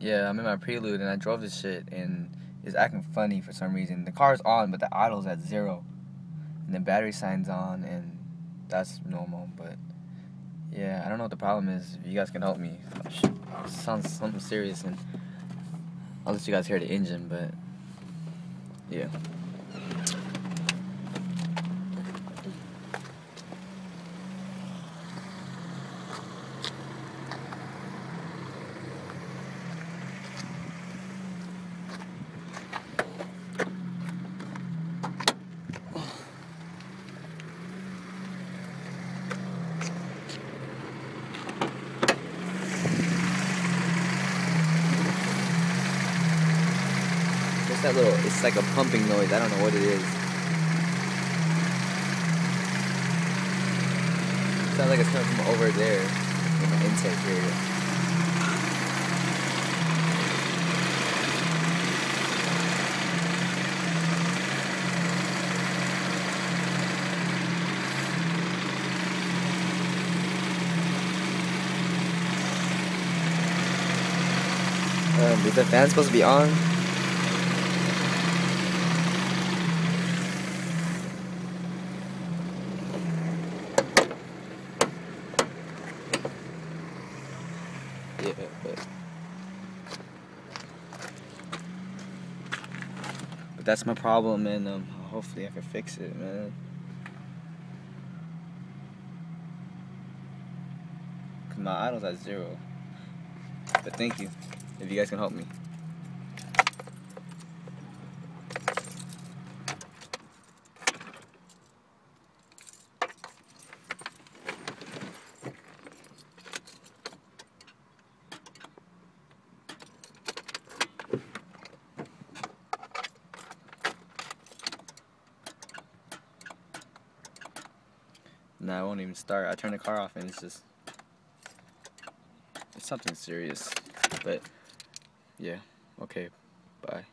Yeah, I'm in my prelude and I drove this shit and it's acting funny for some reason. The car's on, but the idle's at 0. And the battery sign's on, and that's normal, but yeah, I don't know what the problem is. If you guys can help me. It sounds something serious, and I'll let you guys hear the engine, but yeah. It's that little, it's like a pumping noise. I don't know what it is. It sounds like it's coming from over there in the intake area. Is the fan supposed to be on? Yeah, but that's my problem, and hopefully I can fix it, man. Cause my idle's at 0. But thank you, if you guys can help me. Nah, I won't even start. I turn the car off and it's something serious. But yeah, okay, bye.